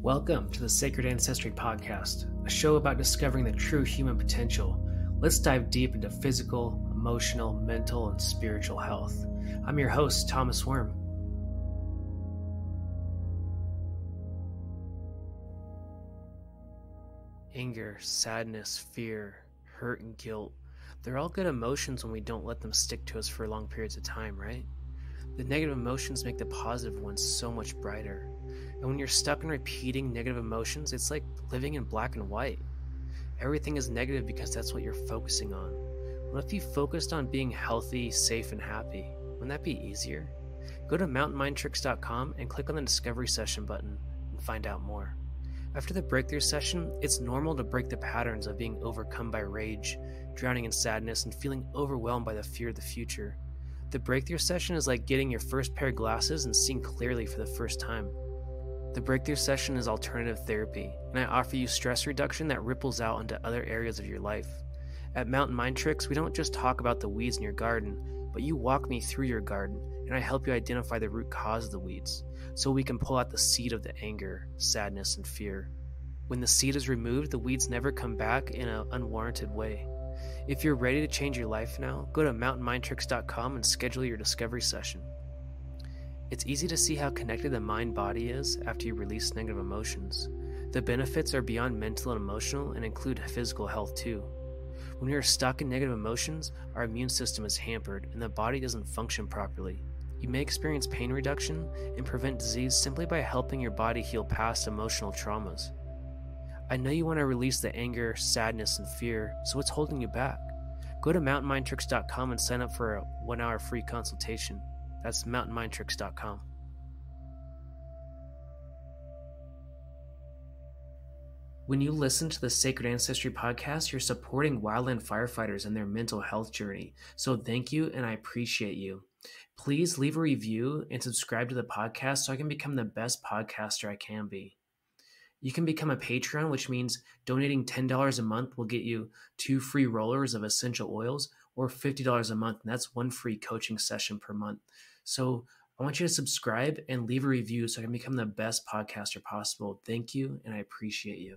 Welcome to the Sacred Ancestry Podcast, a show about discovering the true human potential. Let's dive deep into physical, emotional, mental, and spiritual health. I'm your host, Thomas Worm. Anger, sadness, fear, hurt, and guilt. They're all good emotions when we don't let them stick to us for long periods of time, right? The negative emotions make the positive ones so much brighter. And when you're stuck in repeating negative emotions, it's like living in black and white. Everything is negative because that's what you're focusing on. What if you focused on being healthy, safe, and happy? Wouldn't that be easier? Go to mountainmindtricks.com and click on the Discovery Session button and find out more. After the breakthrough session, it's normal to break the patterns of being overcome by rage, drowning in sadness, and feeling overwhelmed by the fear of the future. The breakthrough session is like getting your first pair of glasses and seeing clearly for the first time. The breakthrough session is alternative therapy, and I offer you stress reduction that ripples out into other areas of your life. At Mountain Mind Tricks, we don't just talk about the weeds in your garden, but you walk me through your garden, and I help you identify the root cause of the weeds, so we can pull out the seed of the anger, sadness, and fear. When the seed is removed, the weeds never come back in an unwarranted way. If you're ready to change your life now, go to mountainmindtricks.com and schedule your discovery session. It's easy to see how connected the mind-body is after you release negative emotions. The benefits are beyond mental and emotional and include physical health too. When we are stuck in negative emotions, our immune system is hampered and the body doesn't function properly. You may experience pain reduction and prevent disease simply by helping your body heal past emotional traumas. I know you want to release the anger, sadness, and fear, so what's holding you back? Go to mountainmindtricks.com and sign up for a 1-hour free consultation. That's mountainmindtricks.com. When you listen to the Sacred Ancestry Podcast, you're supporting wildland firefighters in their mental health journey. So thank you, and I appreciate you. Please leave a review and subscribe to the podcast so I can become the best podcaster I can be. You can become a Patreon, which means donating $10 a month will get you 2 free rollers of essential oils, or $50 a month, and that's 1 free coaching session per month. So I want you to subscribe and leave a review so I can become the best podcaster possible. Thank you, and I appreciate you.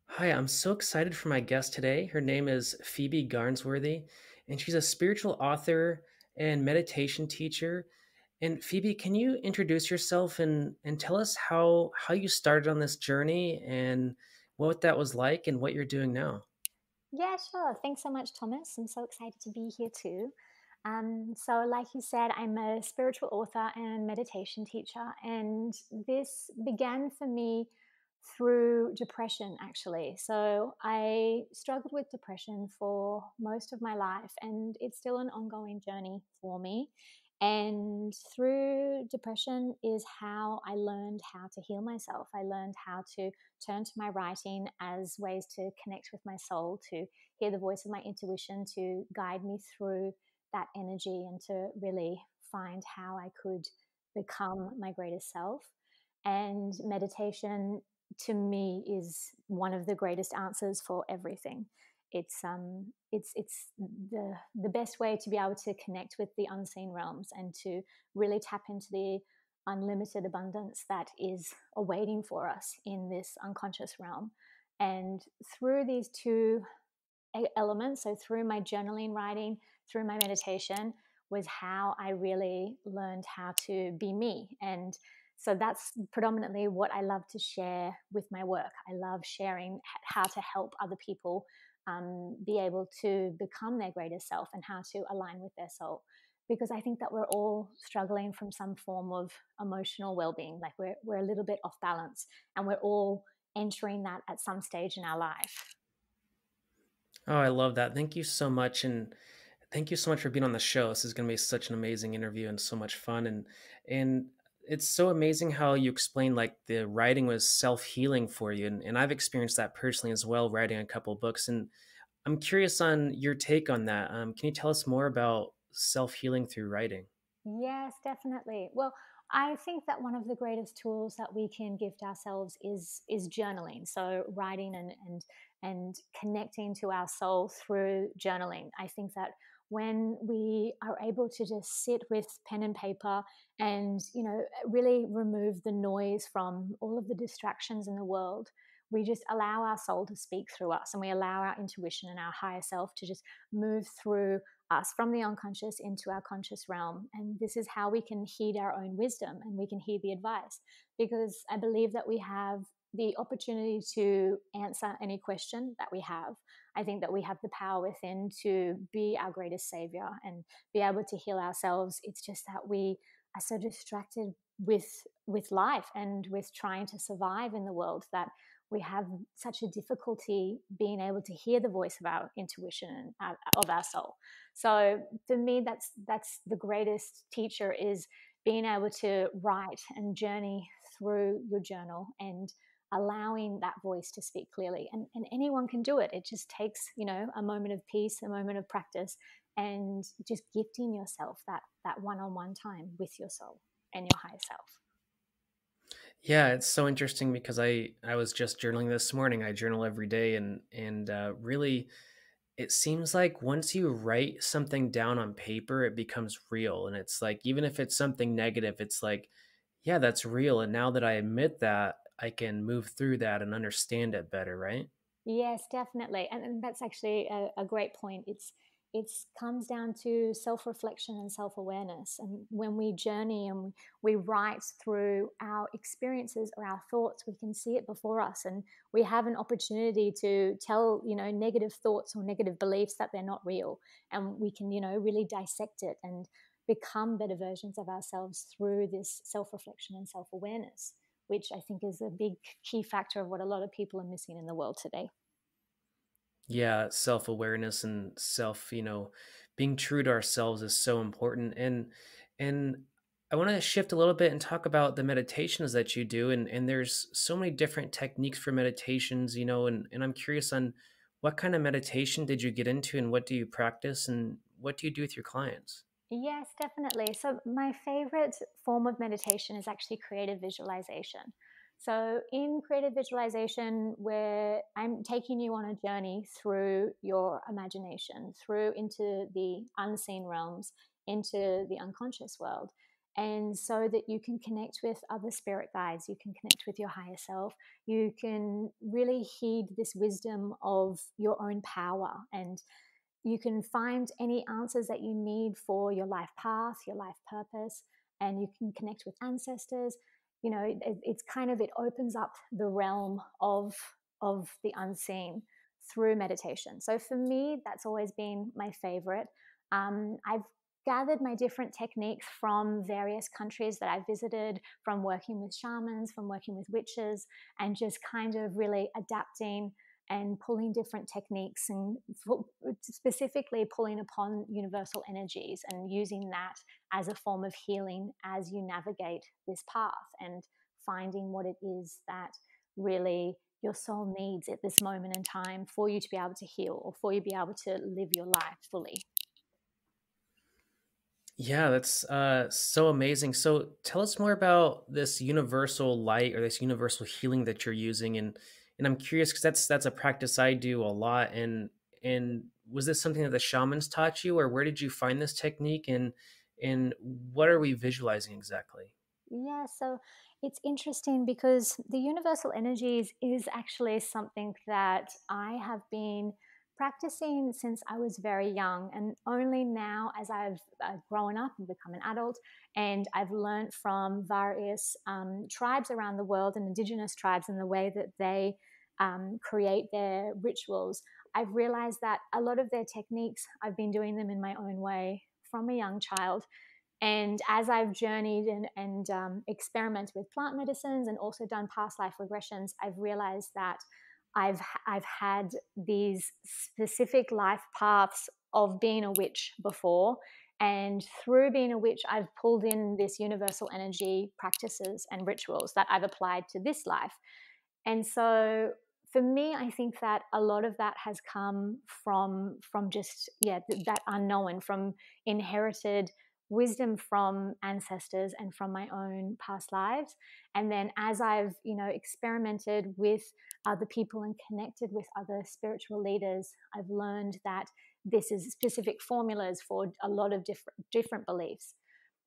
Hi, I'm so excited for my guest today. Her name is Phoebe Garnsworthy, and she's a spiritual author and meditation teacher. And Phoebe, can you introduce yourself and tell us how you started on this journey and what that was like and what you're doing now? Yeah, sure. Thanks so much, Thomas. I'm so excited to be here too. So, like you said, I'm a spiritual author and meditation teacher, and this began for me through depression, actually. So, I struggled with depression for most of my life, and it's still an ongoing journey for me. And through depression is how I learned how to heal myself. I learned how to turn to my writing as ways to connect with my soul, to hear the voice of my intuition, to guide me through that energy and to really find how I could become my greatest self. And meditation to me is one of the greatest answers for everything. It's the best way to be able to connect with the unseen realms and to really tap into the unlimited abundance that is awaiting for us in this unconscious realm. And through these two elements, so through my journaling, writing, through my meditation, was how I really learned how to be me. And so that's predominantly what I love to share with my work. I love sharing how to help other people be able to become their greatest self and how to align with their soul. Because I think that we're all struggling from some form of emotional well-being, like we're a little bit off balance, and we're all entering that at some stage in our life. Oh, I love that. Thank you so much. And thank you so much for being on the show. This is going to be such an amazing interview and so much fun. And it's so amazing how you explained like the writing was self-healing for you. And I've experienced that personally as well, writing a couple of books. And I'm curious on your take on that. Can you tell us more about self-healing through writing? Yes, definitely. Well, I think that one of the greatest tools that we can gift ourselves is journaling. So writing and and connecting to our soul through journaling. I think that when we are able to just sit with pen and paper and, really remove the noise from all of the distractions in the world, we just allow our soul to speak through us, and we allow our intuition and our higher self to just move through us from the unconscious into our conscious realm. And this is how we can heed our own wisdom, and we can heed the advice, because I believe that we have the opportunity to answer any question that we have. I think that we have the power within to be our greatest savior and be able to heal ourselves. It's just that we are so distracted with life and with trying to survive in the world that we have such a difficulty being able to hear the voice of our intuition and of our soul. So for me, that's the greatest teacher, is being able to write and journey through your journal and allowing that voice to speak clearly. And anyone can do it. It just takes, a moment of peace, a moment of practice, and just gifting yourself that one-on-one time with your soul and your higher self. Yeah, it's so interesting because I was just journaling this morning. I journal every day, and really, it seems like once you write something down on paper, it becomes real. And it's like, even if it's something negative, it's like, yeah, that's real. And now that I admit that, I can move through that and understand it better, right? Yes, definitely, and that's actually a great point. It's comes down to self reflection and self awareness, and when we journey and we write through our experiences or our thoughts, we can see it before us, and we have an opportunity to tell negative thoughts or negative beliefs that they're not real, and we can really dissect it and become better versions of ourselves through this self reflection and self awareness, which I think is a big key factor of what a lot of people are missing in the world today. Yeah, self-awareness and being true to ourselves is so important. And I want to shift a little bit and talk about the meditations that you do. And there's so many different techniques for meditations, and I'm curious on what kind of meditation did you get into, and what do you practice, and what do you do with your clients? Yes, definitely. So, my favorite form of meditation is actually creative visualization. So, in creative visualization, where I'm taking you on a journey through your imagination, through into the unseen realms, into the unconscious world. And so that you can connect with other spirit guides, you can connect with your higher self, you can really heed this wisdom of your own power, and you can find any answers that you need for your life path, your life purpose, and you can connect with ancestors. It's kind of, it opens up the realm of the unseen through meditation. So for me, that's always been my favorite. I've gathered my different techniques from various countries that I visited, from working with shamans, from working with witches, and just kind of really adapting and pulling different techniques, and specifically pulling upon universal energies and using that as a form of healing as you navigate this path, and finding what it is that really your soul needs at this moment in time for you to be able to heal, or for you to be able to live your life fully. Yeah, that's so amazing. So tell us more about this universal light, or this universal healing that you're using, and I'm curious because that's a practice I do a lot. And was this something that the shamans taught you, or where did you find this technique, and what are we visualizing exactly? Yeah, so it's interesting because the universal energies is actually something that I have been practicing since I was very young, and only now, as I've grown up and become an adult, and I've learned from various tribes around the world and indigenous tribes and the way that they create their rituals. I've realized that a lot of their techniques, I've been doing them in my own way from a young child, and as I've journeyed and experimented with plant medicines and also done past life regressions, I've realized that I've had these specific life paths of being a witch before. And through being a witch, I've pulled in this universal energy practices and rituals that I've applied to this life. And so for me, I think that a lot of that has come from just, yeah, that unknown, from inherited wisdom from ancestors and from my own past lives. And then as I've, experimented with other people and connected with other spiritual leaders, I've learned that this is specific formulas for a lot of different beliefs.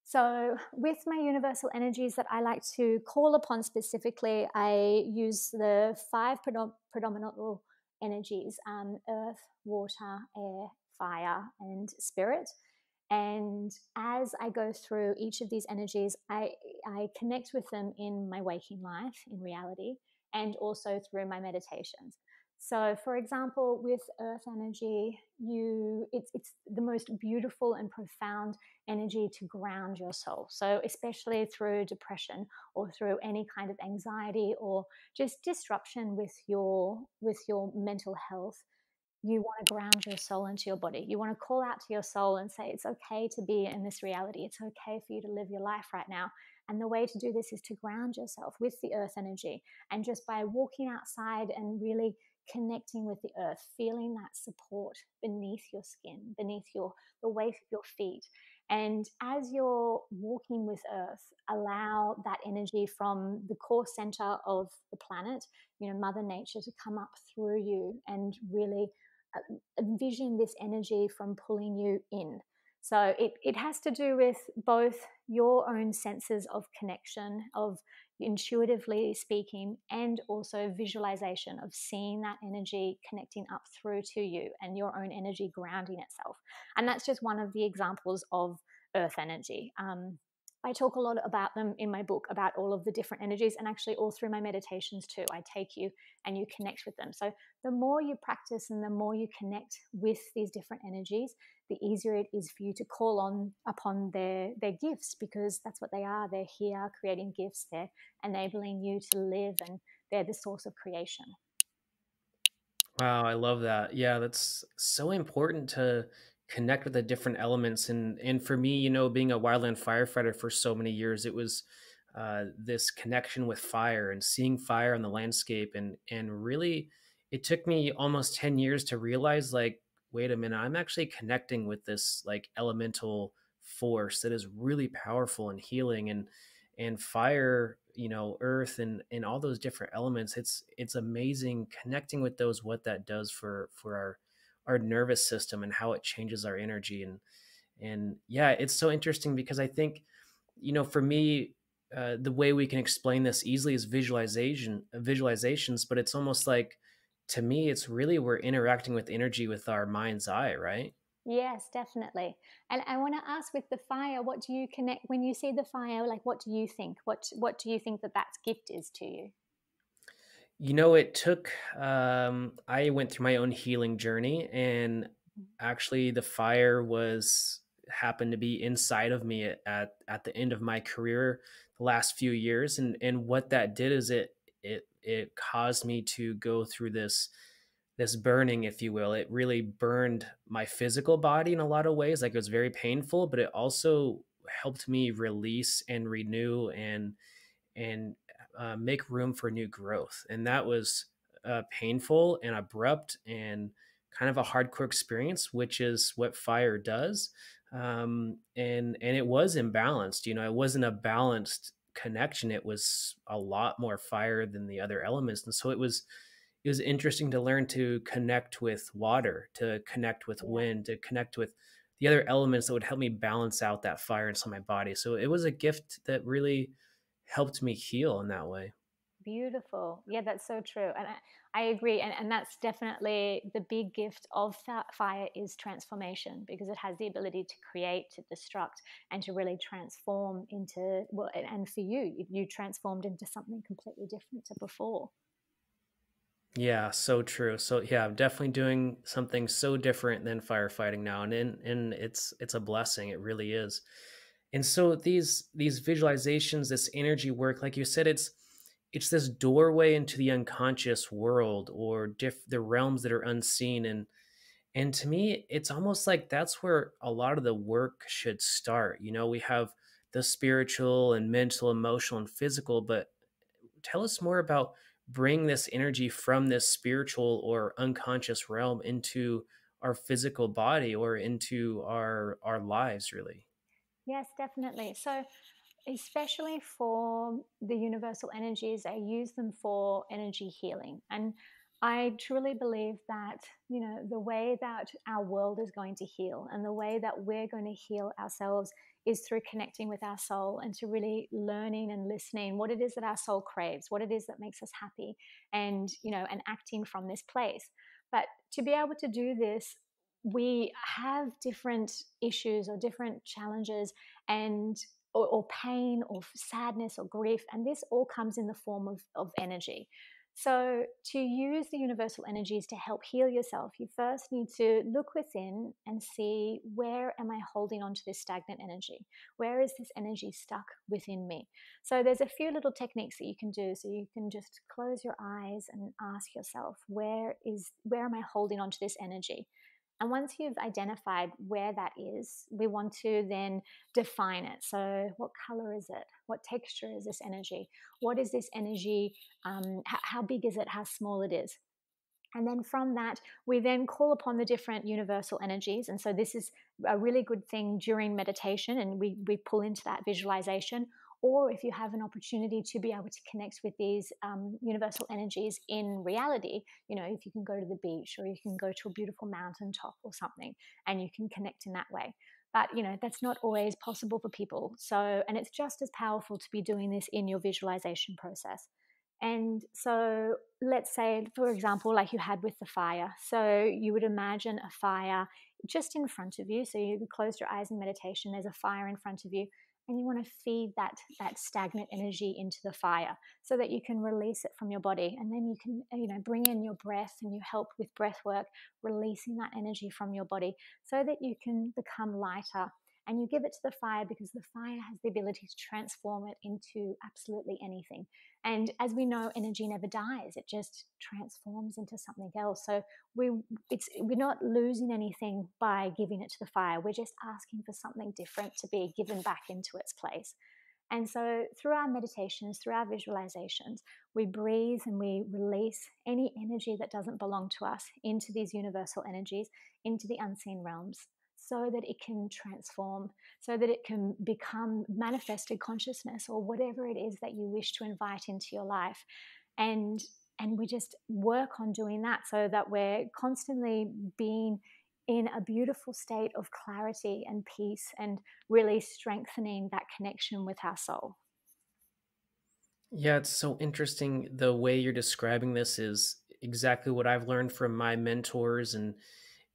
So, with my universal energies that I like to call upon specifically, I use the five predominant energies: earth, water, air, fire, and spirit. And as I go through each of these energies, I connect with them in my waking life, in reality, and also through my meditations. So, for example, with earth energy, it's the most beautiful and profound energy to ground your soul. So, especially through depression or through any kind of anxiety or just disruption with your mental health, you want to ground your soul into your body. You want to call out to your soul and say, it's okay to be in this reality. It's okay for you to live your life right now. And the way to do this is to ground yourself with the earth energy. And just by walking outside and really connecting with the earth, feeling that support beneath your skin, beneath the weight of your feet. And as you're walking with earth, allow that energy from the core center of the planet, Mother Nature, to come up through you and really envision this energy from pulling you in. So it has to do with both your own senses of connection, of intuitively speaking, and also visualization of seeing that energy connecting up through to you and your own energy grounding itself. And that's just one of the examples of earth energy. I talk a lot about them in my book, about all of the different energies, and actually all through my meditations too. I take you and you connect with them. So the more you practice and the more you connect with these different energies, the easier it is for you to call on upon their gifts, because that's what they are. They're here creating gifts. They're enabling you to live, and they're the source of creation. Wow, I love that. Yeah, that's so important to connect with the different elements. And for me, being a wildland firefighter for so many years, it was this connection with fire and seeing fire on the landscape, and really, it took me almost 10 years to realize, like, wait a minute, I'm actually connecting with this like elemental force that is really powerful and healing. And fire, earth, and all those different elements, it's amazing connecting with those, what that does for our nervous system and how it changes our energy. And yeah, it's so interesting because I think, for me, the way we can explain this easily is visualizations, but it's almost like, to me, it's really, we're interacting with energy with our mind's eye, right? Yes, definitely. And I want to ask, with the fire, what do you connect when you see the fire? Like, what do you think? What do you think that gift is to you? It took, I went through my own healing journey, and actually the fire was happened to be inside of me at the end of my career, the last few years. And what that did is it caused me to go through this burning, if you will. It really burned my physical body in a lot of ways. Like, it was very painful, but it also helped me release and renew and make room for new growth. And that was painful and abrupt and kind of a hardcore experience, which is what fire does. And it was imbalanced. It wasn't a balanced connection. It was a lot more fire than the other elements, and so it was interesting to learn to connect with water, to connect with Yeah, wind, to connect with the other elements that would help me balance out that fire inside my body. So it was a gift that really helped me heal in that way. beautiful. Yeah, that's so true. And I agree. And that's definitely the big gift of that fire, is transformation, because it has the ability to create, to destruct, and to really transform into, well, and for you transformed into something completely different to before. Yeah, so true. So yeah, I'm definitely doing something so different than firefighting now, and it's a blessing. It really is. And so these visualizations, this energy work, like you said, it's this doorway into the unconscious world, or the realms that are unseen. And to me, it's almost like that's where a lot of the work should start. We have the spiritual and mental, emotional, and physical, but tell us more about bringing this energy from this spiritual or unconscious realm into our physical body or into our lives, really. Yes, definitely. So, especially for the universal energies, I use them for energy healing. And I truly believe that, the way that our world is going to heal and the way that we're going to heal ourselves is through connecting with our soul and to really learning and listening what it is that our soul craves, what it is that makes us happy, and acting from this place. But to be able to do this, we have different issues or different challenges and or pain or sadness or grief. And this all comes in the form of energy. So, to use the universal energies to help heal yourself, you first need to look within and see, where am I holding on to this stagnant energy? Where is this energy stuck within me? So, there's a few little techniques that you can do. So, you can just close your eyes and ask yourself, where am I holding on to this energy? And once you've identified where that is, we want to then define it. So, what color is it? What texture is this energy? What is this energy? How big is it? How small it is? And then from that, we then call upon the different universal energies. And so this is a really good thing during meditation, and we pull into that visualization. Or if you have an opportunity to be able to connect with these universal energies in reality, if you can go to the beach or you can go to a beautiful mountaintop or something, and you can connect in that way. But that's not always possible for people. So, and it's just as powerful to be doing this in your visualization process. And so, let's say, for example, like you had with the fire. So, you would imagine a fire just in front of you. So, you close your eyes in meditation, there's a fire in front of you, and you want to feed that stagnant energy into the fire so that you can release it from your body. And then you can, bring in your breath, and you help with breath work, releasing that energy from your body so that you can become lighter. And you give it to the fire because the fire has the ability to transform it into absolutely anything. And as we know, energy never dies; it just transforms into something else. So we're not losing anything by giving it to the fire. We're just asking for something different to be given back into its place. And so, through our meditations, through our visualizations, we breathe and we release any energy that doesn't belong to us into these universal energies, into the unseen realms, so that it can transform, so that it can become manifested consciousness or whatever it is that you wish to invite into your life. And we just work on doing that so that we're constantly being in a beautiful state of clarity and peace, and really strengthening that connection with our soul. Yeah, it's so interesting. The way you're describing this is exactly what I've learned from my mentors. And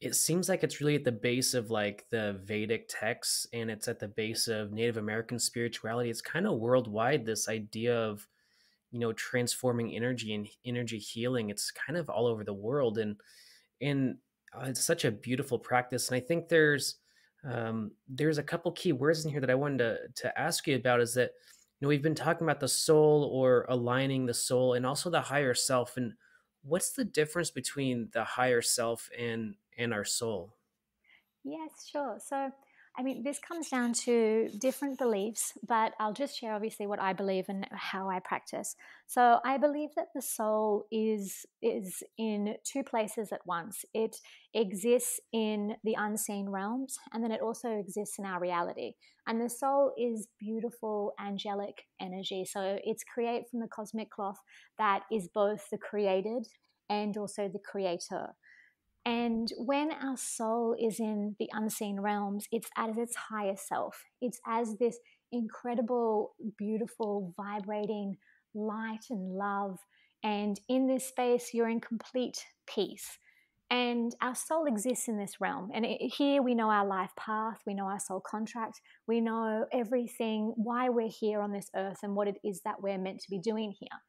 it seems like it's really at the base of like the Vedic texts, and it's at the base of Native American spirituality. It's kind of worldwide, this idea of, transforming energy and energy healing. It's kind of all over the world. And it's such a beautiful practice. And I think there's a couple key words in here that I wanted to ask you about. Is that, we've been talking about the soul, or aligning the soul, and also the higher self. And what's the difference between the higher self and our soul? Yes, sure. So, I mean, this comes down to different beliefs, but I'll just share obviously what I believe and how I practice. So, I believe that the soul is in two places at once. It exists in the unseen realms, and then it also exists in our reality. And the soul is beautiful, angelic energy. So, it's created from the cosmic cloth that is both the created and also the creator. And when our soul is in the unseen realms, it's as its higher self. It's as this incredible, beautiful, vibrating light and love. And in this space, you're in complete peace. And our soul exists in this realm. And here we know our life path, we know our soul contract, we know everything, why we're here on this earth, and what it is that we're meant to be doing here.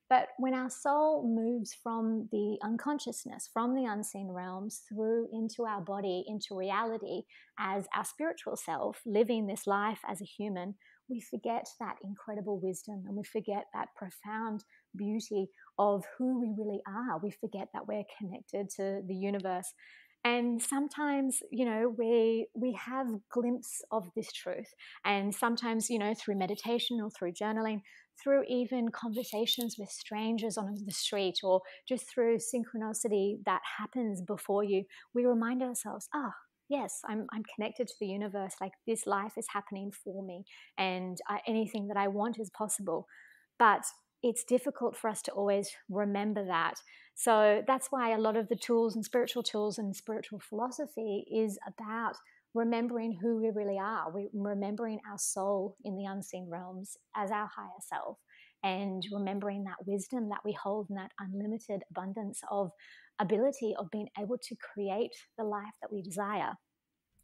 But when our soul moves from the unconsciousness, from the unseen realms, through into our body, into reality, as our spiritual self, living this life as a human, we forget that incredible wisdom, and we forget that profound beauty of who we really are. We forget that we're connected to the universe. And sometimes, we have glimpse of this truth. And sometimes, through meditation or through journaling, through even conversations with strangers on the street, or just through synchronicity that happens before you, we remind ourselves, yes, I'm connected to the universe. Like this life is happening for me, and anything that I want is possible. But it's difficult for us to always remember that. So that's why a lot of the tools and spiritual philosophy is about remembering who we really are, remembering our soul in the unseen realms as our higher self, and remembering that wisdom that we hold and that unlimited abundance of ability of being able to create the life that we desire.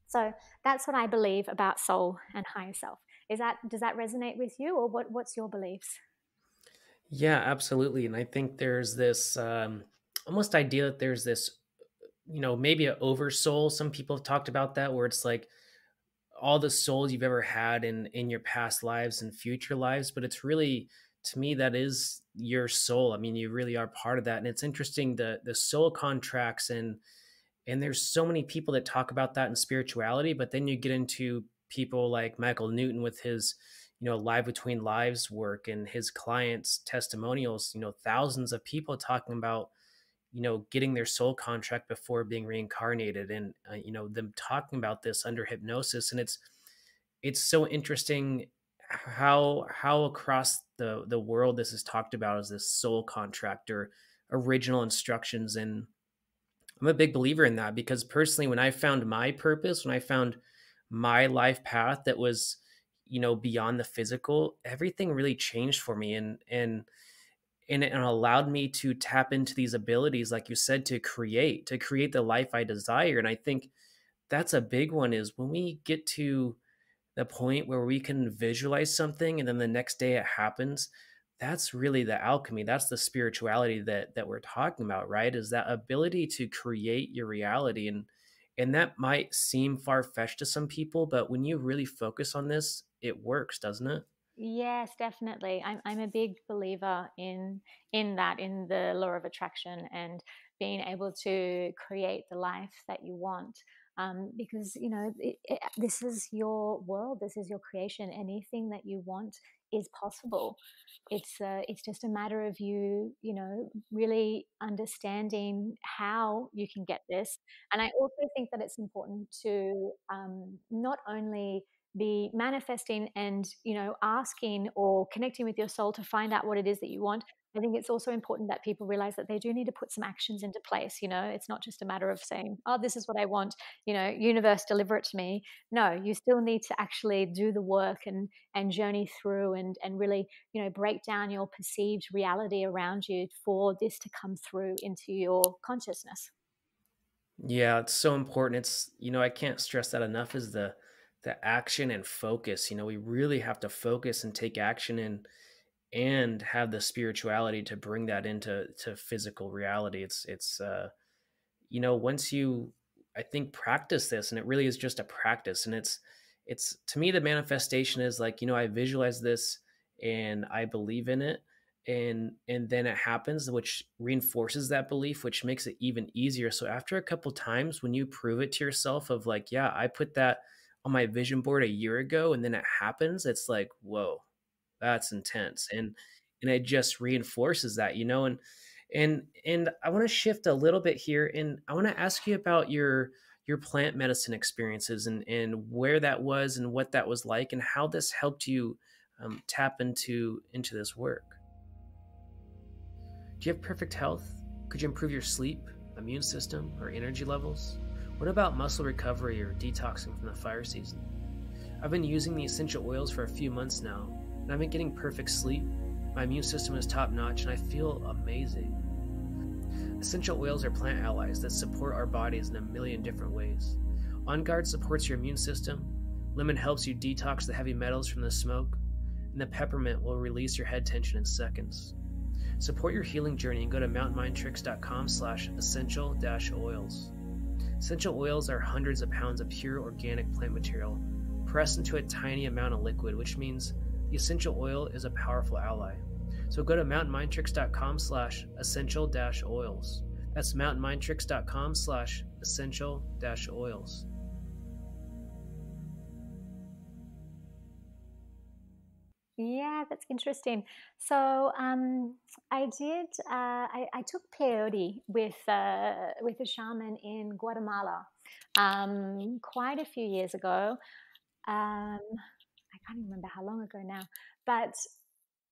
So that's what I believe about soul and higher self. Does that resonate with you, or what's your beliefs? Yeah, absolutely. And I think there's this almost idea that there's this, maybe an oversoul. Some people have talked about that, where it's like all the souls you've ever had in your past lives and future lives, but it's really, to me, that is your soul. I mean, you really are part of that. And it's interesting, the soul contracts, and there's so many people that talk about that in spirituality, but then you get into people like Michael Newton with his, Live Between Lives work, and his clients testimonials, thousands of people talking about, getting their soul contract before being reincarnated, and them talking about this under hypnosis. And it's so interesting how across the world this is talked about as this soul contract or original instructions. And I'm a big believer in that, because personally, when I found my purpose, when I found my life path that was, beyond the physical, everything really changed for me, and it allowed me to tap into these abilities, like you said, to create the life I desire. And I think that's a big one, is when we get to the point where we can visualize something and then the next day it happens. That's really the alchemy. That's the spirituality that we're talking about, right? Is that ability to create your reality. And that might seem far-fetched to some people, but when you really focus on this, it works, doesn't it? Yes, definitely. I'm a big believer in that, in the law of attraction, and being able to create the life that you want. Because this is your world, this is your creation. Anything that you want is possible. It's just a matter of you, really understanding how you can get this. And I also think that it's important to not only be manifesting and asking or connecting with your soul to find out what it is that you want. I think it's also important that people realize that they do need to put some actions into place. It's not just a matter of saying, oh, this is what I want, universe, deliver it to me. No, you still need to actually do the work and journey through and really break down your perceived reality around you for this to come through into your consciousness. Yeah, it's so important. It's, I can't stress that enough, is the action and focus. We really have to focus and take action, and have the spirituality to bring that to physical reality. Once you, I think, practice this, and it really is just a practice. And it's to me, the manifestation is like, I visualize this and I believe in it, and then it happens, which reinforces that belief, which makes it even easier. So after a couple times, when you prove it to yourself of like, yeah, I put that on my vision board a year ago, and then it happens, it's like, whoa, that's intense. And it just reinforces that, and I want to shift a little bit here, and I want to ask you about your plant medicine experiences, and where that was and what that was like, and how this helped you tap into this work. Do you have perfect health? Could you improve your sleep, immune system, or energy levels? What about muscle recovery or detoxing from the fire season? I've been using the essential oils for a few months now, and I've been getting perfect sleep. My immune system is top notch, and I feel amazing. Essential oils are plant allies that support our bodies in a million different ways. On Guard supports your immune system, lemon helps you detox the heavy metals from the smoke, and the peppermint will release your head tension in seconds. Support your healing journey and go to mountainmindtricks.com/essential-oils. Essential oils are hundreds of pounds of pure organic plant material pressed into a tiny amount of liquid, which means the essential oil is a powerful ally. So go to mountainmindtricks.com/essential-oils. That's mountainmindtricks.com/essential-oils. Yeah, that's interesting. So I took peyote with a shaman in Guatemala quite a few years ago. Um, I can't even remember how long ago now, but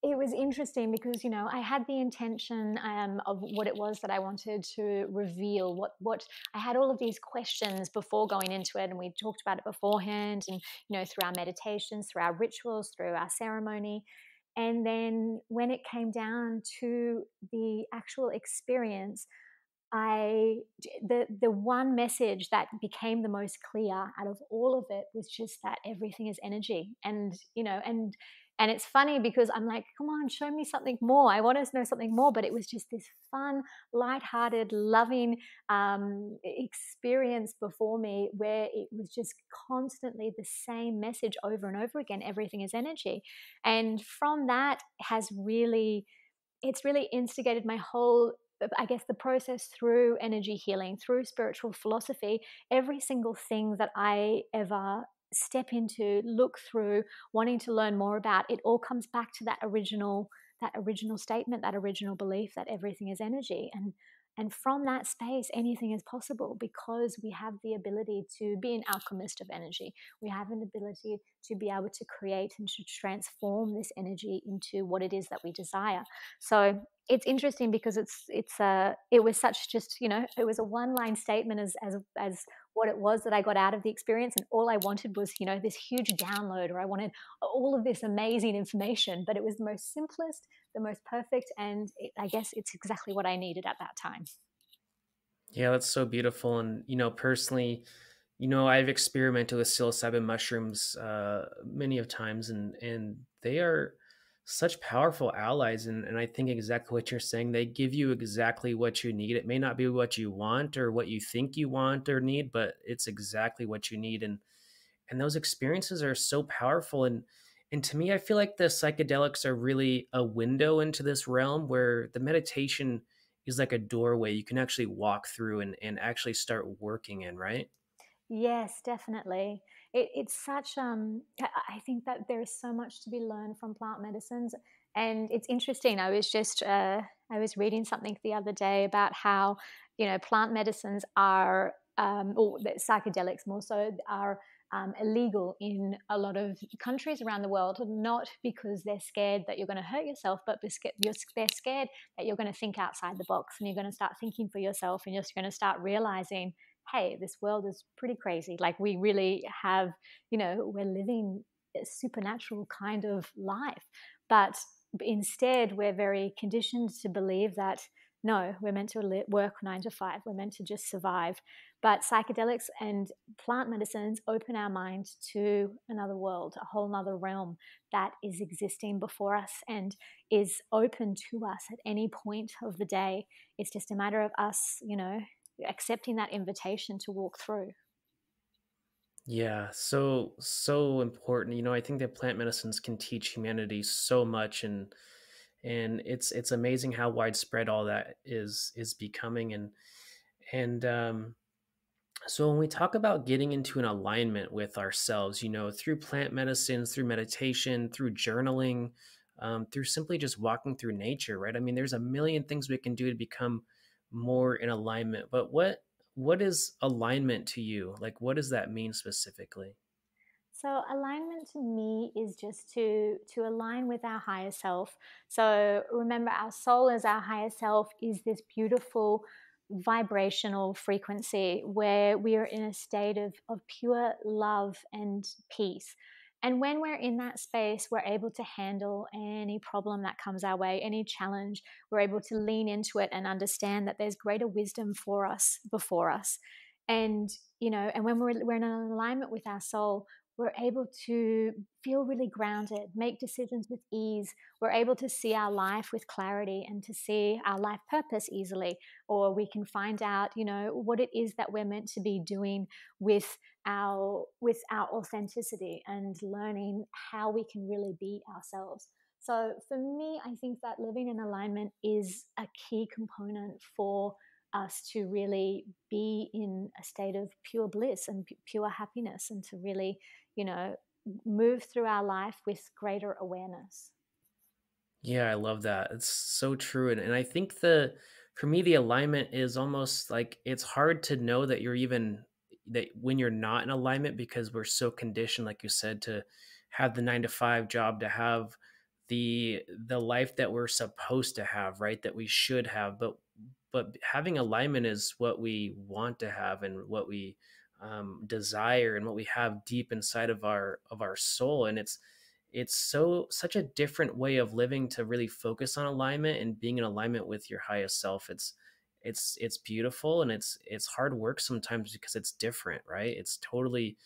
it was interesting because, I had the intention, of what it was that I wanted to reveal. What I had all of these questions before going into it, and we talked about it beforehand, and through our meditations, through our rituals, through our ceremony, and then when it came down to the actual experience, the one message that became the most clear out of all of it was just that everything is energy. And it's funny because I'm like, come on, show me something more. I want to know something more. But it was just this fun, lighthearted, loving experience before me, where it was just constantly the same message over and over again. Everything is energy. And from that has really it's really instigated my whole, I guess, the process through energy healing, through spiritual philosophy. Every single thing that I ever step into, look through, wanting to learn more about, it all comes back to that original statement, that original belief that everything is energy. And from that space, anything is possible because we have the ability to be an alchemist of energy. We have an ability to be able to create and to transform this energy into what it is that we desire. So it's interesting because it was such, just, it was a one line statement as what it was that I got out of the experience, and all I wanted was, this huge download, or I wanted all of this amazing information, but it was the most simplest, the most perfect, and I guess it's exactly what I needed at that time. Yeah, that's so beautiful. And, personally, I've experimented with psilocybin mushrooms many of times, and they are such powerful allies. And I think exactly what you're saying. They give you exactly what you need. It may not be what you want or what you think you want or need, but it's exactly what you need. And those experiences are so powerful. And to me, I feel like the psychedelics are really a window into this realm where the meditation is like a doorway you can actually walk through and actually start working in, right? Yes, definitely. It's such I think that there is so much to be learned from plant medicines, and it's interesting. I was reading something the other day about how plant medicines are, or the psychedelics more so, are illegal in a lot of countries around the world, not because they're scared that you're going to hurt yourself, but they're scared that you're going to think outside the box, and you're going to start thinking for yourself, and you're just going to start realizing, hey, this world is pretty crazy. Like, we really have, we're living a supernatural kind of life. But instead, we're very conditioned to believe that no, we're meant to work 9 to 5, we're meant to just survive. But psychedelics and plant medicines open our mind to another world, a whole other realm that is existing before us and is open to us at any point of the day. It's just a matter of us, accepting that invitation to walk through. Yeah, so important. I think that plant medicines can teach humanity so much, and it's amazing how widespread all that is becoming. And so when we talk about getting into an alignment with ourselves, through plant medicines, through meditation, through journaling, through simply just walking through nature, right? I mean, there's a million things we can do to become more in alignment. But what is alignment to you? Like, what does that mean specifically? So alignment to me is just to align with our higher self. So remember, our soul as our higher self is this beautiful vibrational frequency where we are in a state of pure love and peace. And when we're in that space, we're able to handle any problem that comes our way, any challenge. We're able to lean into it and understand that there's greater wisdom for us, before us. And and when we're in an alignment with our soul, we're able to feel really grounded, make decisions with ease. We're able to see our life with clarity and to see our life purpose easily. Or we can find out, what it is that we're meant to be doing with our authenticity, and learning how we can really be ourselves. So for me, I think that living in alignment is a key component for us to really be in a state of pure bliss and pure happiness, and to really, you know, move through our life with greater awareness. Yeah, I love that. It's so true. And I think for me, the alignment is almost like it's hard to know that you're even that when you're not in alignment, because we're so conditioned, like you said, to have the 9 to 5 job, to have the life that we're supposed to have, right? That we should have, but having alignment is what we want to have, and what we desire, and what we have deep inside of our soul. And it's such a different way of living to really focus on alignment and being in alignment with your highest self. It's beautiful, and it's hard work sometimes because it's different, right? It's totally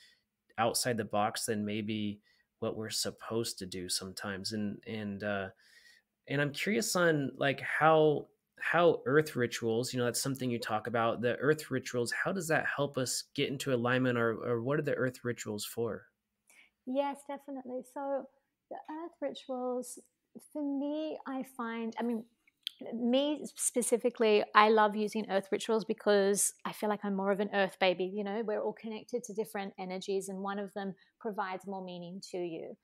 outside the box than maybe what we're supposed to do sometimes. And I'm curious on like how earth rituals, that's something you talk about, the earth rituals, how does that help us get into alignment, or what are the earth rituals for? Yes, definitely. So the earth rituals, for me, I find, I mean, me specifically, I love using earth rituals because I feel like I'm more of an earth baby. You know, we're all connected to different energies, and one of them provides more meaning to you.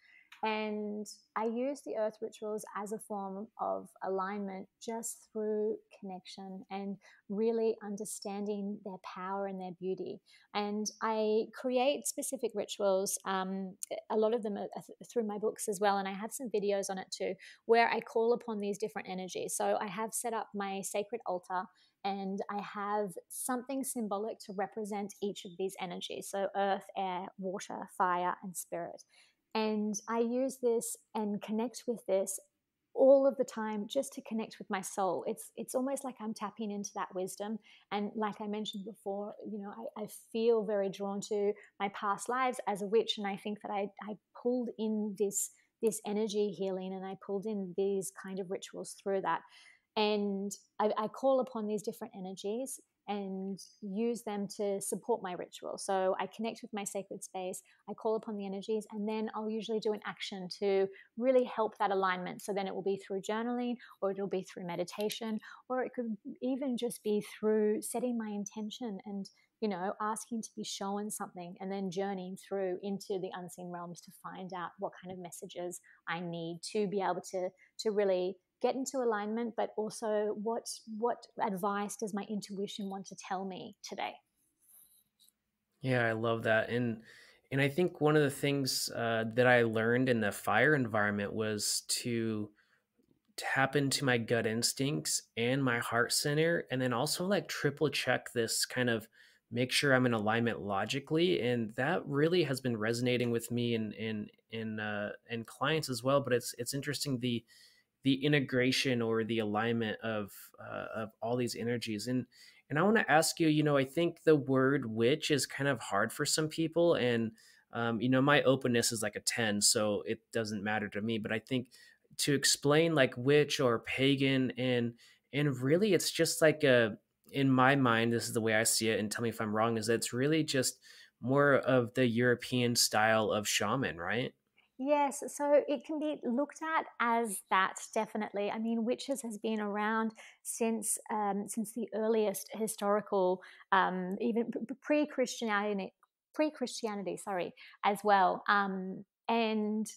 And I use the earth rituals as a form of alignment just through connection and really understanding their power and their beauty. And I create specific rituals, a lot of them are through my books as well. And I have some videos on it too, where I call upon these different energies. So I have set up my sacred altar, and I have something symbolic to represent each of these energies. So earth, air, water, fire, and spirit. And I use this and connect with this all of the time just to connect with my soul. It's almost like I'm tapping into that wisdom. And like I mentioned before, I feel very drawn to my past lives as a witch. And I think that I pulled in this energy healing, and I pulled in these kind of rituals through that. And I call upon these different energies and use them to support my ritual. So I connect with my sacred space, I call upon the energies, and then I'll usually do an action to really help that alignment. So then it will be through journaling, or it'll be through meditation, or it could even just be through setting my intention and asking to be shown something, and then journeying through into the unseen realms to find out what kind of messages I need to be able to really get into alignment, but also what advice does my intuition want to tell me today? Yeah, I love that. And I think one of the things that I learned in the fire environment was to tap into my gut instincts and my heart center, and then also like triple check this, kind of make sure I'm in alignment logically. And that really has been resonating with me and clients as well. But it's interesting, the integration or the alignment of all these energies. And I want to ask you, I think the word witch is kind of hard for some people. And my openness is like a 10, so it doesn't matter to me. But I think to explain like witch or pagan, and really it's just like a, in my mind, this is the way I see it, and tell me if I'm wrong, is that it's really just more of the European style of shaman, right? Yes, so it can be looked at as that, definitely. I mean, witches has been around since the earliest historical, even pre-Christianity, sorry, as well. And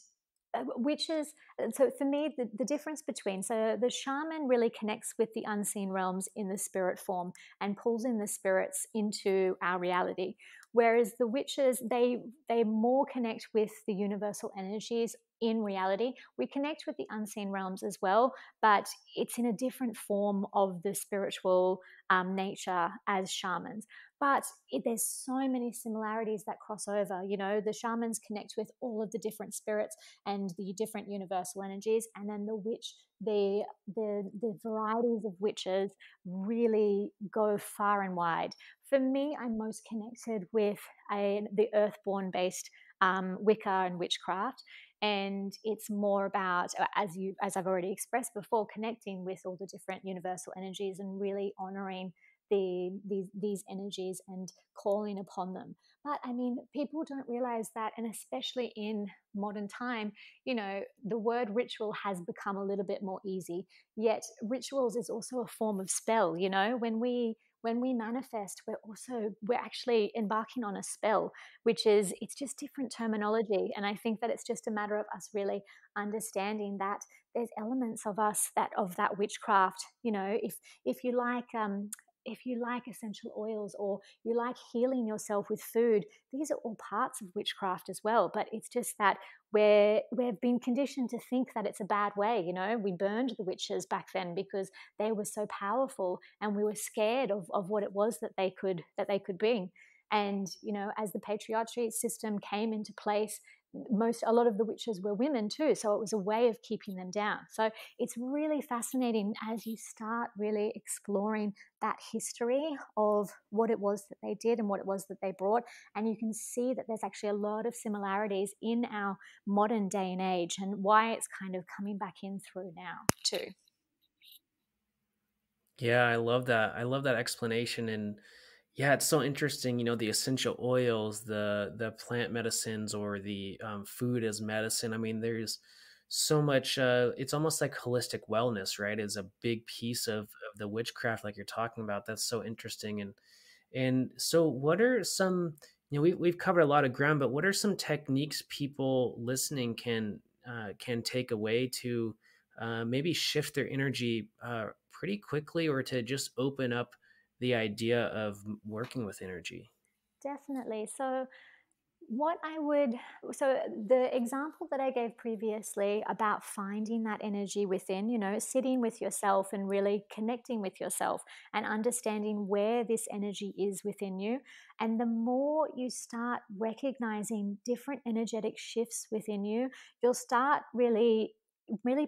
witches. So for me, the difference between, so the shaman really connects with the unseen realms in the spirit form and pulls in the spirits into our reality, whereas the witches, they more connect with the universal energies in reality. We connect with the unseen realms as well, but it's in a different form of the spiritual nature as shamans. But there's so many similarities that cross over. The shamans connect with all of the different spirits and the different universal energies, and then the witch, the varieties of witches really go far and wide. For me, I'm most connected with the earthborn based Wicca and witchcraft, and it's more about, as I've already expressed before, connecting with all the different universal energies and really honoring these energies and calling upon them. But I mean, people don't realize that, and especially in modern time, the word ritual has become a little bit more easy. Yet rituals is also a form of spell. When we manifest, we're actually embarking on a spell, which is, it's just different terminology. And I think that it's just a matter of us really understanding that there's elements of us, that of that witchcraft. If you like, if you like essential oils, or you like healing yourself with food, these are all parts of witchcraft as well. But it's just that we've been conditioned to think that it's a bad way. We burned the witches back then because they were so powerful, and we were scared of what it was that they could bring. And as the patriarchy system came into place, a lot of the witches were women too, so it was a way of keeping them down. So it's really fascinating as you start really exploring that history of what it was that they did and what it was that they brought. And you can see that there's actually a lot of similarities in our modern day and age, and why it's kind of coming back in through now too. Yeah, I love that. I love that explanation. And yeah, it's so interesting, the essential oils, the plant medicines, or the food as medicine. I mean, there's so much it's almost like holistic wellness, right? Is a big piece of the witchcraft like you're talking about. That's so interesting. And so, what are some, we've covered a lot of ground, but what are some techniques people listening can take away to maybe shift their energy pretty quickly, or to just open up the idea of working with energy? Definitely. What I would, so the example that I gave previously about finding that energy within, sitting with yourself and really connecting with yourself and understanding where this energy is within you. And the more you start recognizing different energetic shifts within you, you'll start really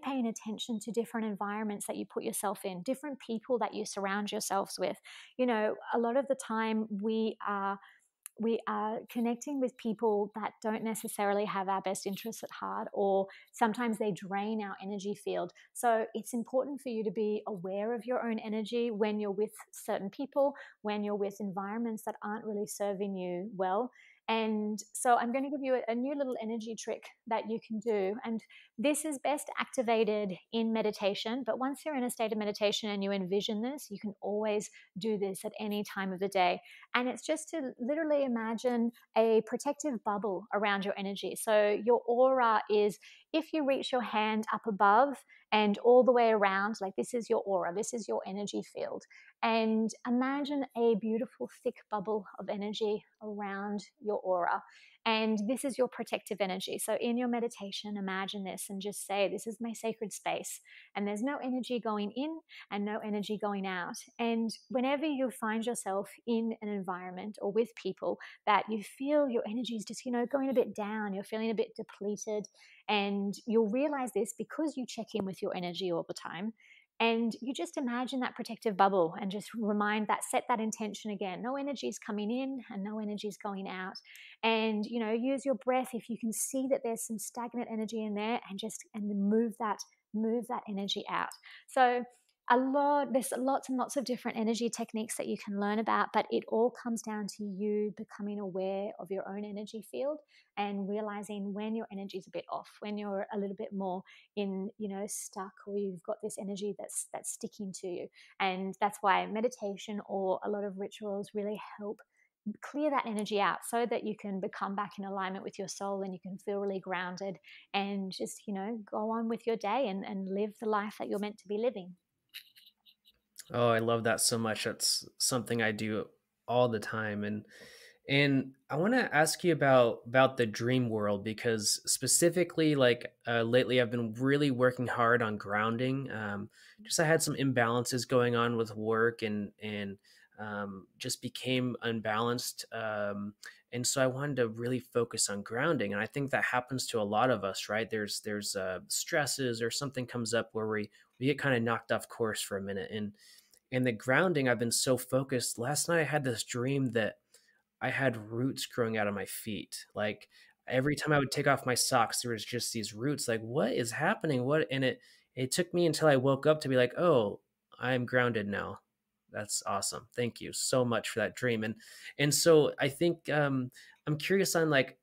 paying attention to different environments that you put yourself in, different people that you surround yourselves with. A lot of the time we are connecting with people that don't necessarily have our best interests at heart, or sometimes they drain our energy field. So it's important for you to be aware of your own energy when you're with certain people, when you're with environments that aren't really serving you well. And so I'm going to give you a new little energy trick that you can do. And this is best activated in meditation. But once you're in a state of meditation and you envision this, you can always do this at any time of the day. And it's just to literally imagine a protective bubble around your energy. So your aura is, if you reach your hand up above and all the way around, like, this is your aura, this is your energy field. And imagine a beautiful thick bubble of energy around your aura. And this is your protective energy. So in your meditation, imagine this and just say, this is my sacred space. And there's no energy going in and no energy going out. And whenever you find yourself in an environment or with people that you feel your energy is just, going a bit down, you're feeling a bit depleted, and you'll realize this because you check in with your energy all the time. And you just imagine that protective bubble and just set that intention again. No energy is coming in and no energy is going out. And, use your breath if you can see that there's some stagnant energy in there, and move that energy out. So there's lots and lots of different energy techniques that you can learn about, but it all comes down to you becoming aware of your own energy field and realizing when your energy is a bit off, when you're a little bit more stuck, or you've got this energy that's sticking to you. And that's why meditation or a lot of rituals really help clear that energy out, so that you can become back in alignment with your soul, and you can feel really grounded and just go on with your day and live the life that you're meant to be living. Oh, I love that so much. That's something I do all the time. And I want to ask you about the dream world, because specifically, like lately, I've been really working hard on grounding. Just I had some imbalances going on with work, and just became unbalanced. And so I wanted to really focus on grounding, and I think that happens to a lot of us, right? There's stresses, or something comes up where we get kind of knocked off course for a minute, and the grounding, I've been so focused. Last night I had this dream that I had roots growing out of my feet. Like, every time I would take off my socks, there was just these roots. Like, what is happening? What? And it took me until I woke up to be like, oh, I'm grounded now. That's awesome. Thank you so much for that dream. And so I think I'm curious on, like,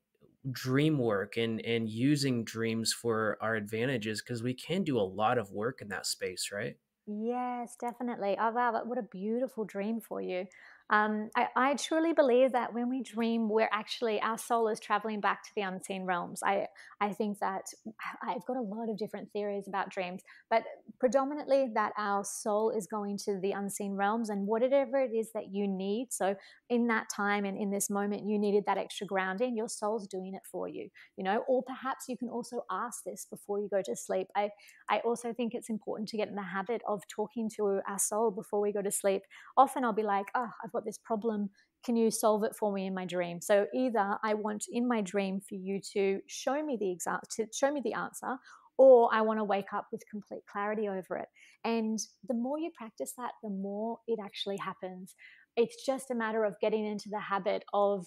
dream work and using dreams for our advantages, because we can do a lot of work in that space, right? Yes, definitely. Oh, wow, what a beautiful dream for you. I truly believe that when we dream, we're actually, our soul is traveling back to the unseen realms. I think that I've got a lot of different theories about dreams, but predominantly that our soul is going to the unseen realms and whatever it is that you need. So in that time and in this moment, you needed that extra grounding, your soul's doing it for you, you know, or perhaps you can also ask this before you go to sleep. I also think it's important to get in the habit of talking to our soul before we go to sleep. Often I'll be like, oh, I've got this problem. Can you solve it for me in my dream? So either I want in my dream for you to show me the answer, or I want to wake up with complete clarity over it. And the more you practice that, the more it actually happens. It's just a matter of getting into the habit of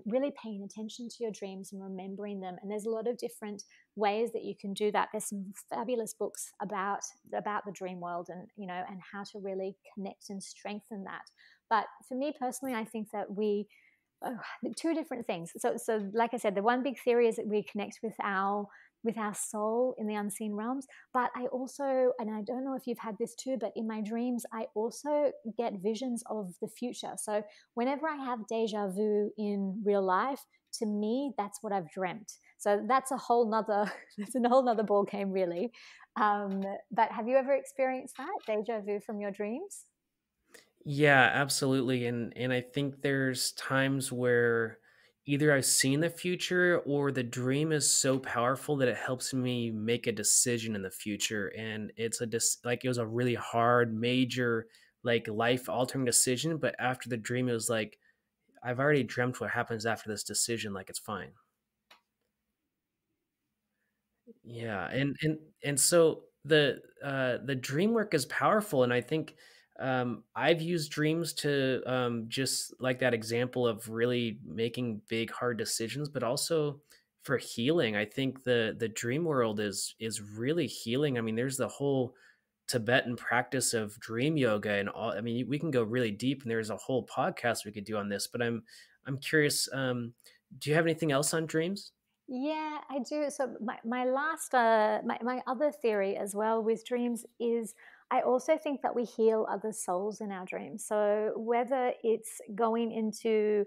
really paying attention to your dreams and remembering them. And there's a lot of different ways that you can do that. There's some fabulous books about the dream world, and you know, and how to really connect and strengthen that. But for me personally, I think that we oh, two different things. So like I said, the one big theory is that we connect with our soul in the unseen realms. But I also, and I don't know if you've had this too, but in my dreams, I also get visions of the future. So whenever I have deja vu in real life, to me, that's what I've dreamt. So that's a whole nother that's a whole nother ball game, really. But have you ever experienced that deja vu from your dreams? Yeah, absolutely. And I think there's times where either I've seen the future or the dream is so powerful that it helps me make a decision in the future. And it's like it was a really hard, major, like life altering decision. But after the dream, it was like, I've already dreamt what happens after this decision. Like it's fine. Yeah, and so the dream work is powerful, and I think I've used dreams to just like that example of really making big hard decisions, but also for healing. I think the dream world is really healing. I mean, there's the whole Tibetan practice of dream yoga and all. I mean, we can go really deep, and there's a whole podcast we could do on this. But I'm curious. Do you have anything else on dreams? Yeah, I do. So my last my other theory as well with dreams is I also think that we heal other souls in our dreams. So whether it's going into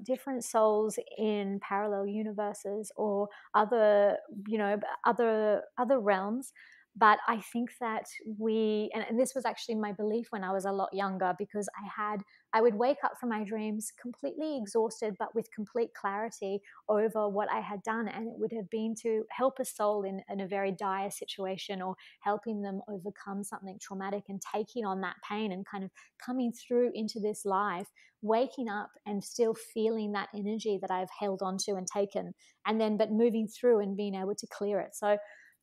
different souls in parallel universes or other, you know, other realms. But I think that and this was actually my belief when I was a lot younger, because I would wake up from my dreams completely exhausted, but with complete clarity over what I had done. And it would have been to help a soul in a very dire situation, or helping them overcome something traumatic and taking on that pain and kind of coming through into this life, waking up and still feeling that energy that I've held onto and taken, and then but moving through and being able to clear it. So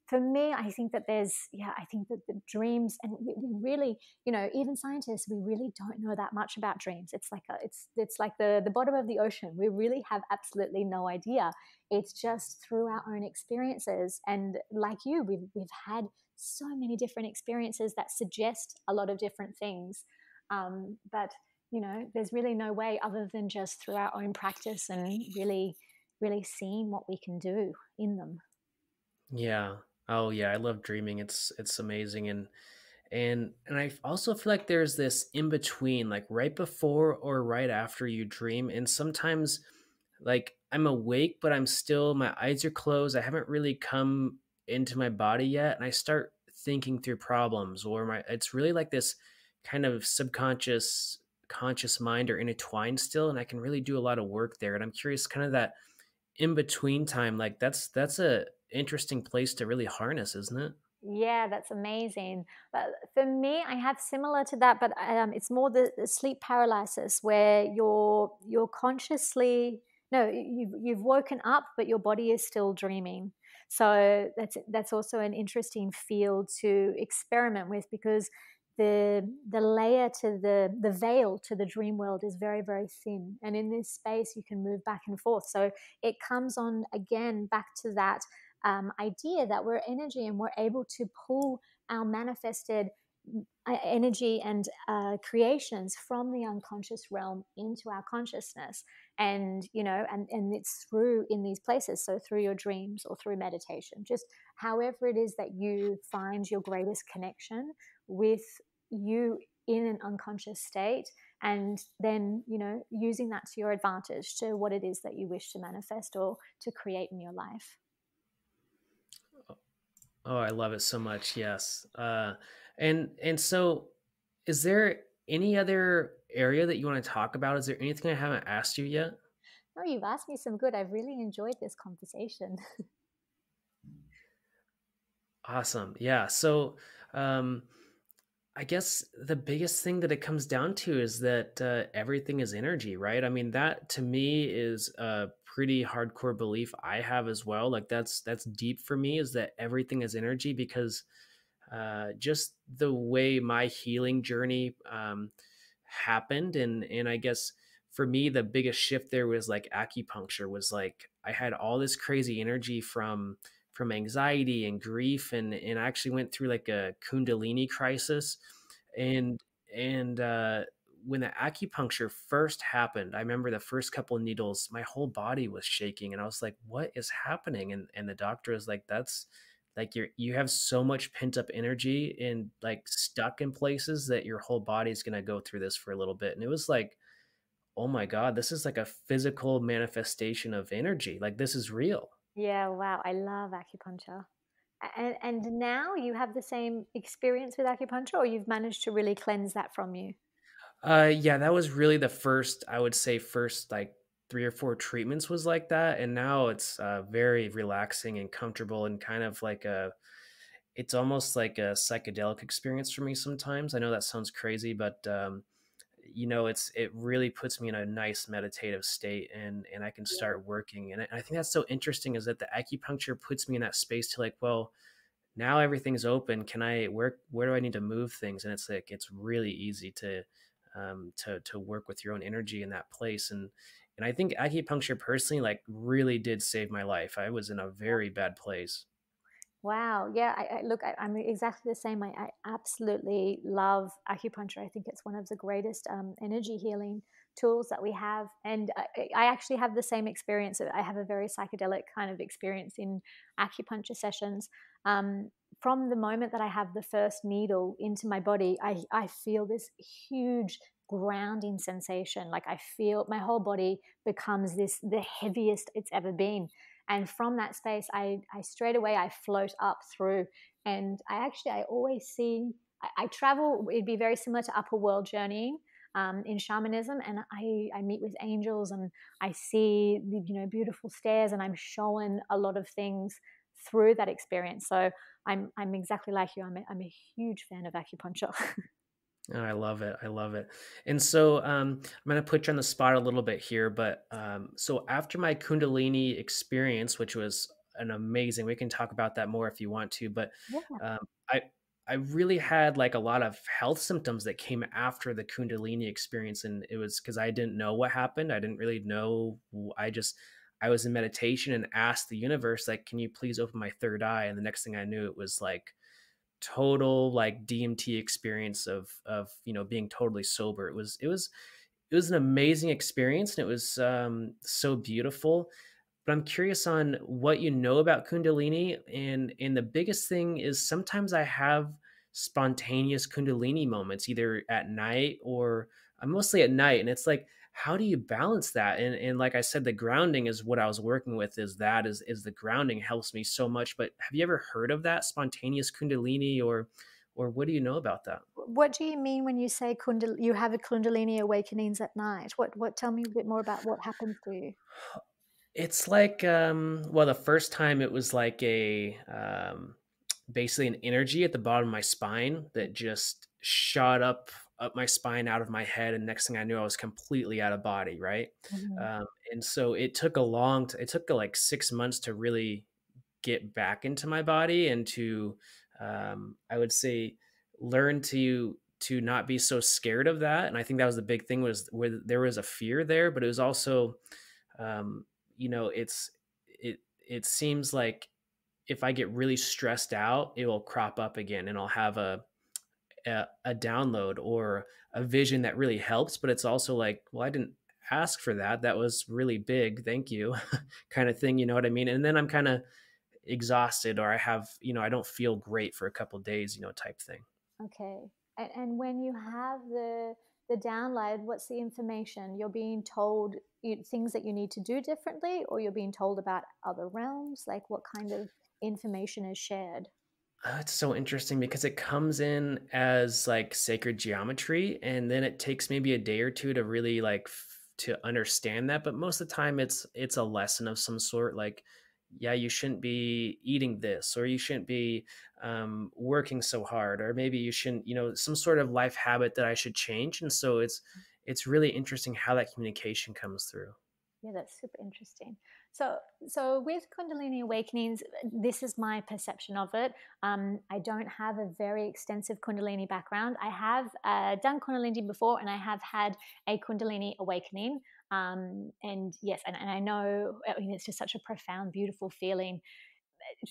for me, I think that I think that the dreams, and we really, you know, even scientists, we really don't know that much about dreams. It's like the bottom of the ocean. We really have absolutely no idea. It's just through our own experiences, and like you, we've had so many different experiences that suggest a lot of different things. But you know, there's really no way other than just through our own practice and really seeing what we can do in them. Yeah. Oh yeah, I love dreaming. It's amazing and I also feel like there's this in between, like right before or right after you dream. And sometimes like I'm awake, but I'm still my eyes are closed. I haven't really come into my body yet. And I start thinking through problems or my it's really like this kind of subconscious conscious mind are intertwined still. And I can really do a lot of work there. And I'm curious, kind of that in between time, like that's a interesting place to really harness, isn't it? Yeah, that's amazing. But for me, I have similar to that, but it's more the sleep paralysis where you're consciously no, you've woken up, but your body is still dreaming. So that's also an interesting field to experiment with, because the layer to the veil to the dream world is very thin, and in this space you can move back and forth. So it comes on again back to that idea that we're energy and we're able to pull our manifested energy and creations from the unconscious realm into our consciousness. And you know, and it's through in these places, so through your dreams or through meditation, just however it is that you find your greatest connection with you in an unconscious state, and then, using that to your advantage to what it is that you wish to manifest or to create in your life. Oh, I love it so much. Yes. And so is there any other area that you want to talk about? Is there anything I haven't asked you yet? Oh, you've asked me some good. I've really enjoyed this conversation. Awesome. Yeah. So, um, I guess the biggest thing that it comes down to is that everything is energy, right? I mean, that to me is a pretty hardcore belief I have as well. Like that's deep for me is that everything is energy because just the way my healing journey happened, and I guess for me the biggest shift there was like acupuncture was like I had all this crazy energy from anxiety and grief, and I actually went through like a kundalini crisis, and and when the acupuncture first happened, I remember the first couple of needles, my whole body was shaking, and I was like, "What is happening?" And the doctor was like, "That's like you have so much pent up energy and like stuck in places that your whole body's gonna go through this for a little bit." And it was like, "Oh my God, this is like a physical manifestation of energy. Like this is real." Yeah, wow. I love acupuncture. And now you have the same experience with acupuncture, or you've managed to really cleanse that from you? Yeah, that was really the first, I would say, first like 3 or 4 treatments was like that, and now it's very relaxing and comfortable and kind of like a, it's almost like a psychedelic experience for me sometimes. I know that sounds crazy, but it really puts me in a nice meditative state, and I can Yeah. start working. And I think that's so interesting is that the acupuncture puts me in that space to like, well, now everything's open. Can I where do I need to move things? And it's like it's really easy to work with your own energy in that place. And I think acupuncture personally like really did save my life. I was in a very bad place. Wow. Yeah. I'm exactly the same. I absolutely love acupuncture. I think it's one of the greatest energy healing tools that we have. And I actually have the same experience. I have a very psychedelic kind of experience in acupuncture sessions. Um, from the moment that I have the first needle into my body, I feel this huge grounding sensation. Like I feel my whole body becomes the heaviest it's ever been, and from that space I straight away I float up through. And I always see, I travel, it'd be very similar to upper world journeying in shamanism, and I meet with angels, and I see the beautiful stairs, and I'm shown a lot of things through that experience. So I'm exactly like you. I'm a huge fan of acupuncture. Oh, I love it. I love it. And so I'm going to put you on the spot a little bit here, but so after my Kundalini experience, which was an amazing, we can talk about that more if you want to, but Yeah. um, I I really had like a lot of health symptoms that came after the Kundalini experience, and it was because I didn't know what happened. I didn't really know. I was in meditation and asked the universe, like, "Can you please open my third eye?" And the next thing I knew, it was like total like DMT experience of being totally sober. It was an amazing experience, and it was so beautiful. But I'm curious on what you know about Kundalini, and the biggest thing is sometimes I have spontaneous Kundalini moments, either at night or mostly at night, and it's like, how do you balance that? And like I said, the grounding is what I was working with. Is the grounding helps me so much. But have you ever heard of that spontaneous Kundalini, or what do you know about that? What do you mean when you say you have a kundalini awakenings at night? What tell me a bit more about what happens to you? It's like, well, the first time it was like basically an energy at the bottom of my spine that just shot up my spine out of my head, and next thing I knew, I was completely out of body, right? Mhm. And so it took it took like 6 months to really get back into my body and to, I would say, learn to not be so scared of that. And I think that was the big thing was where there was a fear there, but it was also um, it seems like if I get really stressed out, it will crop up again, and I'll have a download or a vision that really helps. But it's also like, well, I didn't ask for that. That was really big. Thank you, kind of thing. You know what I mean? And then I'm kind of exhausted, or I have, I don't feel great for a couple days, type thing. Okay. And when you have the download, what's the information? You're being told things that you need to do differently, or you're being told about other realms? Like, what kind of information is shared? It's so interesting because it comes in as like sacred geometry, and then it takes maybe a day or two to really like to understand that. But most of the time, it's a lesson of some sort. Like, yeah, you shouldn't be eating this, or you shouldn't be working so hard, or maybe you shouldn't, some sort of life habit that I should change. And so it's really interesting how that communication comes through. Yeah, that's super interesting. So with Kundalini awakenings, this is my perception of it. I don't have a very extensive Kundalini background. I have done Kundalini before, and I have had a Kundalini awakening. And yes, and I know, I mean, it's just such a profound, beautiful feeling.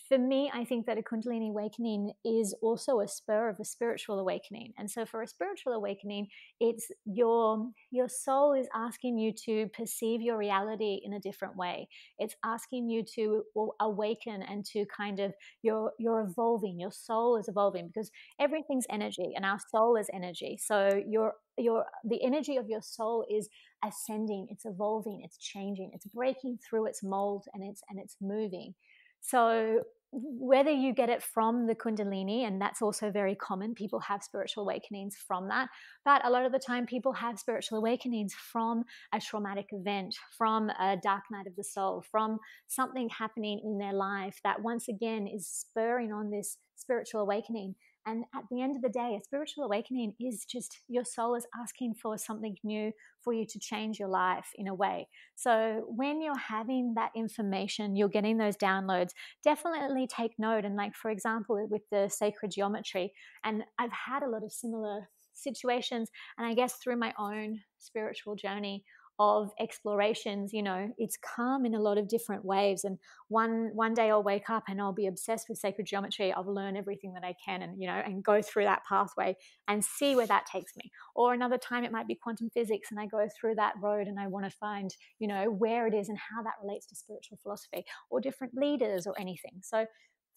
For me, I think that a Kundalini awakening is also a spur of a spiritual awakening. And so, for a spiritual awakening, it's your soul is asking you to perceive your reality in a different way. It's asking you to awaken and to kind of you're evolving. Your soul is evolving because everything's energy, and our soul is energy. So your the energy of your soul is ascending. It's evolving. It's changing. It's breaking through its mold, and it's moving. So whether you get it from the Kundalini, and that's also very common, people have spiritual awakenings from that. But a lot of the time, people have spiritual awakenings from a traumatic event, from a dark night of the soul, from something happening in their life that once again is spurring on this spiritual awakening. And at the end of the day, a spiritual awakening is just your soul is asking for something new, for you to change your life in a way. So when you're having that information, you're getting those downloads, definitely take note. And like, for example, with the sacred geometry, and I've had a lot of similar situations, and I guess through my own spiritual journey of explorations, it's come in a lot of different waves. And one day I'll wake up and I'll be obsessed with sacred geometry. I'll learn everything that I can, and go through that pathway and see where that takes me. Or another time it might be quantum physics, and I go through that road and I want to find, where it is and how that relates to spiritual philosophy or different leaders or anything. So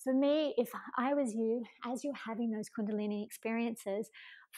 for me, if I was you, as you're having those Kundalini experiences,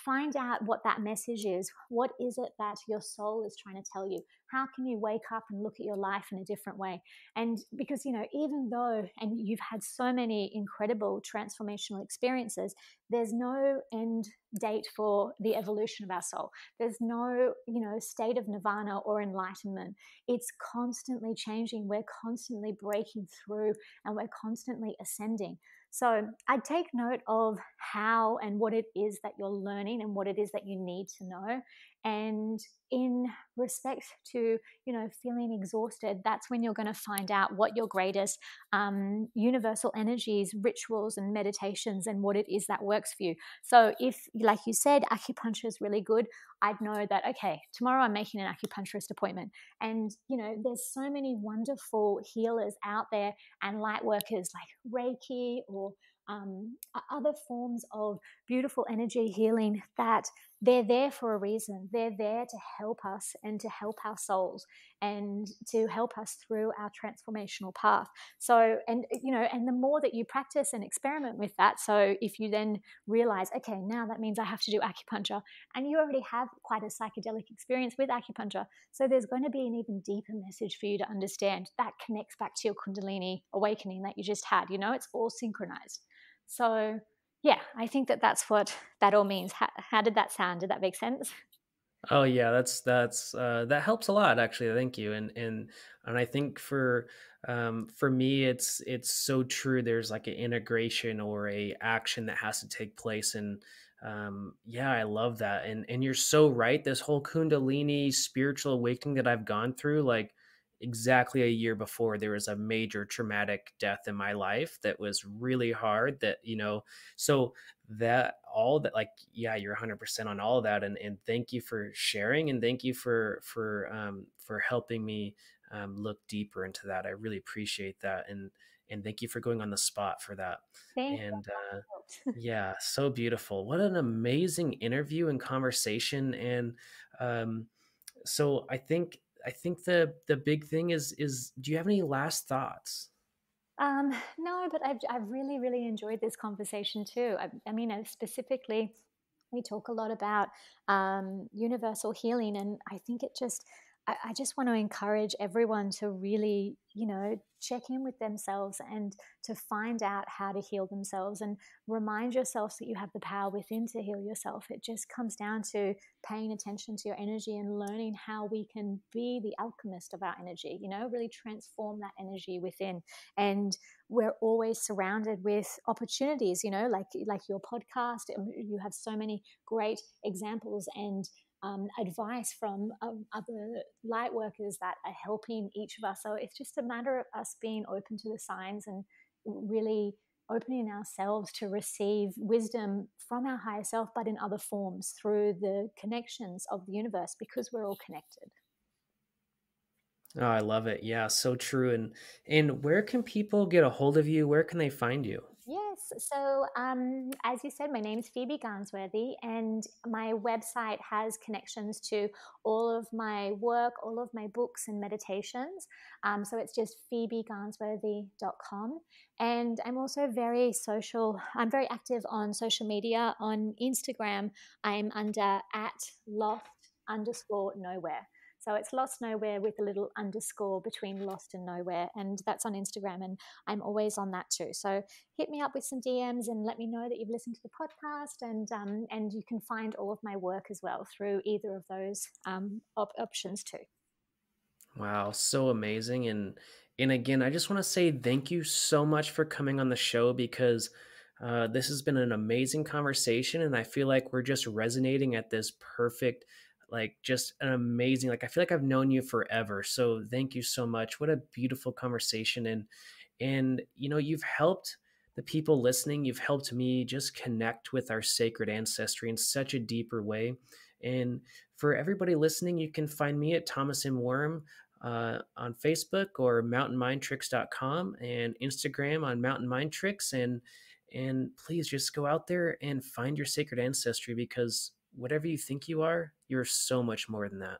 find out what that message is. What is it that your soul is trying to tell you? How can you wake up and look at your life in a different way? And because, even though, and you've had so many incredible transformational experiences, there's no end date for the evolution of our soul. There's no, state of nirvana or enlightenment. It's constantly changing. We're constantly breaking through, and we're constantly ascending. So I take note of how and what it is that you're learning and what it is that you need to know. And in respect to, feeling exhausted, that's when you're going to find out what your greatest universal energies, rituals, and meditations, and what it is that works for you. So if, like you said, acupuncture is really good, I'd know that, okay, tomorrow I'm making an acupuncturist appointment. And, there's so many wonderful healers out there and light workers like Reiki or other forms of beautiful energy healing, that they're there for a reason. They're there to help us and to help our souls and to help us through our transformational path. So, and the more that you practice and experiment with that, so if you then realize, okay, now that means I have to do acupuncture, and you already have quite a psychedelic experience with acupuncture, so there's going to be an even deeper message for you to understand that connects back to your Kundalini awakening that you just had. It's all synchronized. So, yeah, I think that that's what that all means. How did that sound? Did that make sense? Oh yeah, that's that helps a lot actually. Thank you. And I think for me it's so true. There's like an integration or a action that has to take place. And yeah, I love that. And you're so right. This whole Kundalini spiritual awakening that I've gone through, like exactly a year before, there was a major traumatic death in my life that was really hard. So that all that, like, yeah, you're 100% on all of that. And thank you for sharing, and thank you for helping me look deeper into that. I really appreciate that. And thank you for going on the spot for that. Thank And you. yeah, so beautiful. What an amazing interview and conversation. And um so I think the big thing is do you have any last thoughts? No, but I've really, really enjoyed this conversation too. I mean, specifically we talk a lot about universal healing, and I think it just I just want to encourage everyone to really, check in with themselves and to find out how to heal themselves, and remind yourselves that you have the power within to heal yourself. It just comes down to paying attention to your energy and learning how we can be the alchemist of our energy, really transform that energy within. And we're always surrounded with opportunities, like your podcast. You have so many great examples and advice from other light workers that are helping each of us. So it's just a matter of us being open to the signs and really opening ourselves to receive wisdom from our higher self, but in other forms through the connections of the universe, because we're all connected. Oh, I love it. Yeah, so true. And where can people get a hold of you? Where can they find you? Yes. So, as you said, my name is Phoebe Garnsworthy, and my website has connections to all of my work, all of my books and meditations. So it's just phoebegarnsworthy.com. And I'm also very social. I'm very active on social media. On Instagram, I'm under at lost underscore nowhere. So it's lost nowhere with a little underscore between lost and nowhere. And that's on Instagram. And I'm always on that too. So hit me up with some DMs and let me know that you've listened to the podcast. And you can find all of my work as well through either of those options too. Wow, so amazing. And again, I just want to say thank you so much for coming on the show because this has been an amazing conversation and I feel like we're just resonating at this perfect like just an amazing like I feel like I've known you forever. So thank you so much. What a beautiful conversation and you've helped the people listening, you've helped me just connect with our sacred ancestry in such a deeper way. And for everybody listening, you can find me at Thomas M. Worm on Facebook or mountainmindtricks.com and Instagram on Mountain Mind Tricks. And please just go out there and find your sacred ancestry because whatever you think you are, you're so much more than that.